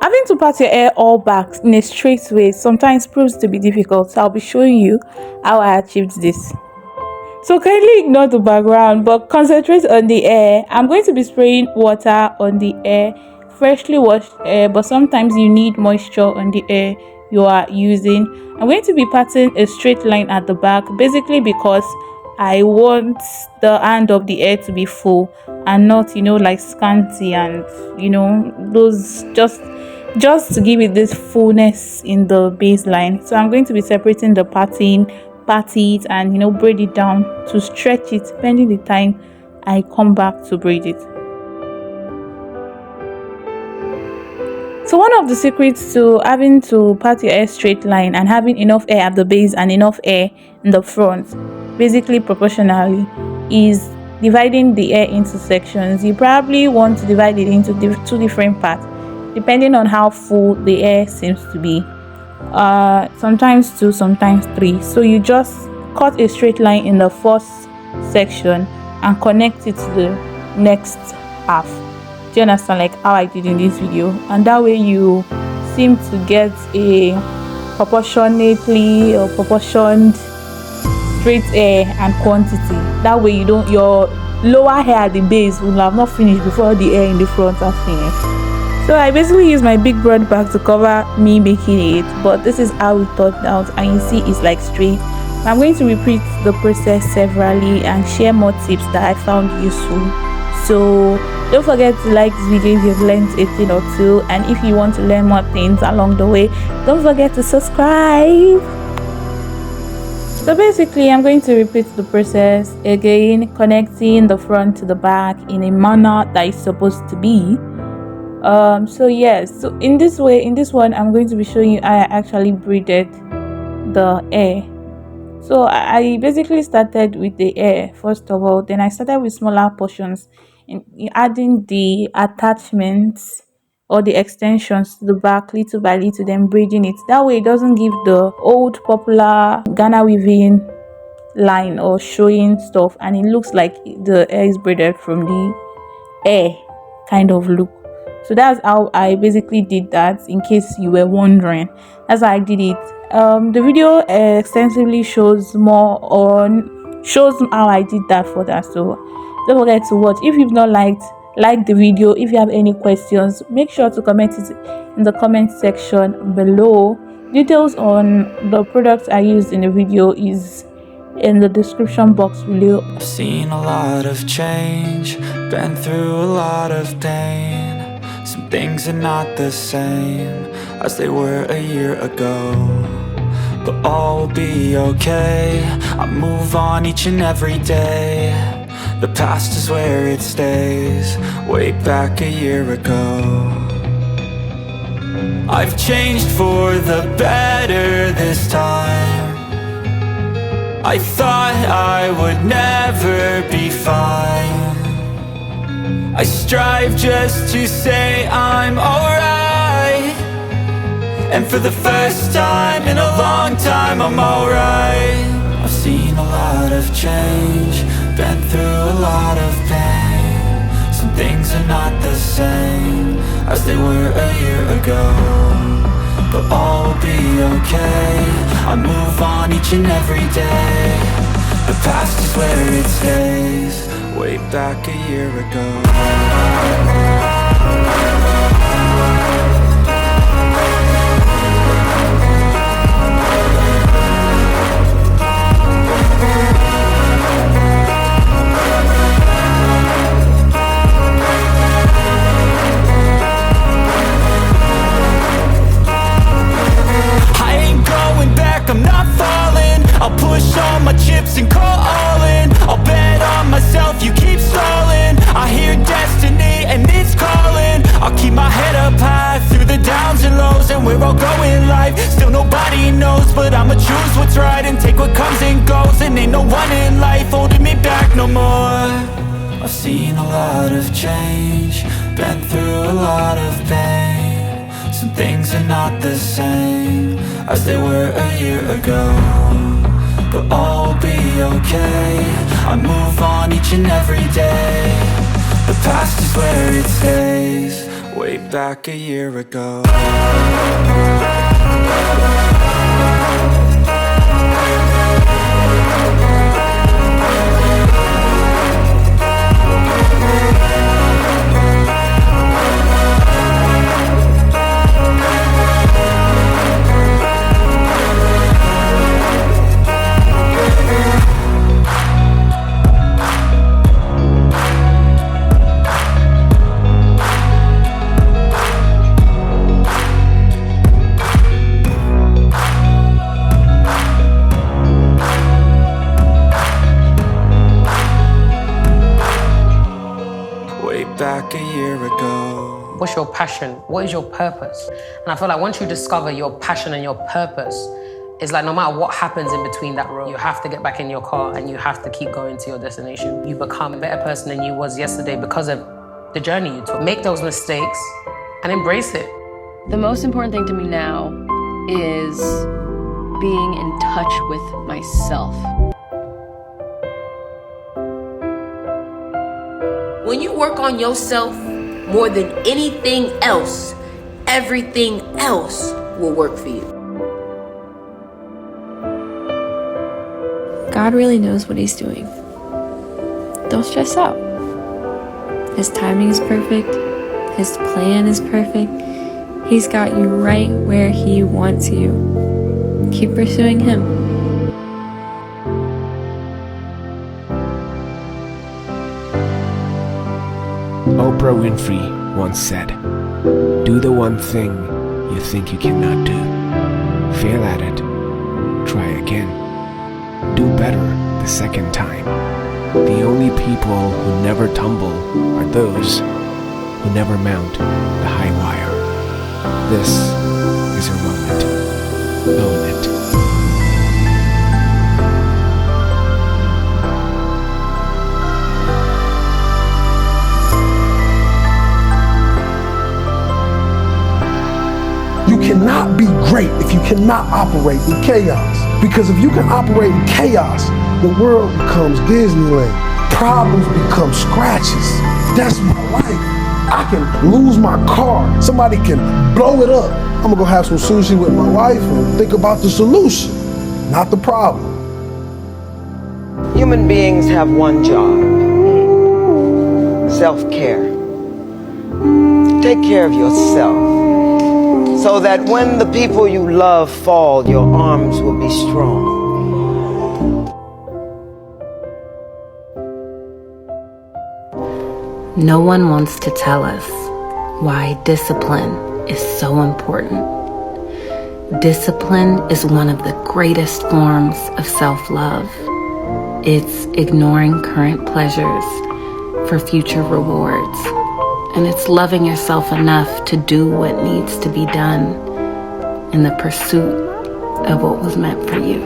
Having to part your hair all back in a straight way sometimes proves to be difficult, so I'll be showing you how I achieved this. So kindly ignore the background but concentrate on the hair. I'm going to be spraying water on the hair, freshly washed hair, but sometimes you need moisture on the hair you are using. I'm going to be parting a straight line at the back, basically because I want the end of the hair to be full and not, like scanty, and those just to give it this fullness in the baseline. So I'm going to be separating the parting, part it, and braid it down to stretch it pending the time I come back to braid it. So one of the secrets to having to part your hair straight line and having enough hair at the base and enough hair in the front, basically proportionally, is dividing the hair into sections. You probably want to divide it into two different parts depending on how full the hair seems to be. Sometimes 2, sometimes 3. So you just cut a straight line in the first section and connect it to the next half. Do you understand, like how I did in this video? And that way you seem to get a proportionately or proportioned straight hair and quantity. That way your lower hair at the base will have not finished before the hair in the front has finished. So I basically use my big broad bag to cover me making it, but this is how it turned out, and you see it's like straight. I'm going to repeat the process severally and share more tips that I found useful. So don't forget to like this video if you've learned a thing or two, and if you want to learn more things along the way, don't forget to subscribe. So basically I'm going to repeat the process again, connecting the front to the back in a manner that is supposed to be. So in this one I'm going to be showing you how I actually braided the hair. So I basically started with the hair first of all, then I started with smaller portions in adding the attachments or the extensions to the back little by little, then braiding it. That way it doesn't give the old popular Ghana weaving line or showing stuff, and it looks like the hair is braided from the hair kind of look. So that's how I basically did that, in case you were wondering. That's how I did it. The video extensively shows how I did that further, so don't forget to watch. If you've not liked the video, if you have any questions, make sure to comment it in the comment section below. Details on the products I used in the video is in the description box below. I've seen a lot of change, been through a lot of pain. Some things are not the same as they were a year ago, but all will be okay. I move on each and every day. The past is where it stays, way back a year ago. I've changed for the better this time. I thought I would never be fine. I strive just to say I'm alright, and for the first time in a long time I'm alright. I've seen a lot of change, been through a lot of pain. Some things are not the same as they were a year ago, but all will be okay. I move on each and every day. The past is where it stays, way back a year ago. I'm not falling, I'll push all my chips and call all in. I'll bet on myself, you keep stalling. I hear destiny and it's calling. I'll keep my head up high through the downs and lows, and we're all going life. Still nobody knows, but I'ma choose what's right and take what comes and goes. And ain't no one in life holding me back no more. I've seen a lot of change, been through a lot of pain. Some things are not the same as they were a year ago, but all will be okay. I move on each and every day. The past is where it stays, way back a year ago. Back a year ago. What's your passion? What is your purpose? And I feel like once you discover your passion and your purpose, it's like no matter what happens in between that road, you have to get back in your car and you have to keep going to your destination. You become a better person than you was yesterday because of the journey you took. Make those mistakes and embrace it. The most important thing to me now is being in touch with myself. When you work on yourself more than anything else, everything else will work for you. God really knows what he's doing. Don't stress out. His timing is perfect. His plan is perfect. He's got you right where he wants you. Keep pursuing him. Oprah Winfrey once said, "Do the one thing you think you cannot do. Fail at it. Try again. Do better the second time." The only people who never tumble are those who never mount the high wire. This is your moment. Own it. You cannot be great if you cannot operate in chaos. Because if you can operate in chaos, the world becomes Disneyland. Problems become scratches. That's my life. I can lose my car. Somebody can blow it up. I'm gonna go have some sushi with my wife and think about the solution, not the problem. Human beings have one job: self-care. Take care of yourself, so that when the people you love fall, your arms will be strong. No one wants to tell us why discipline is so important. Discipline is one of the greatest forms of self-love. It's ignoring current pleasures for future rewards. And it's loving yourself enough to do what needs to be done in the pursuit of what was meant for you.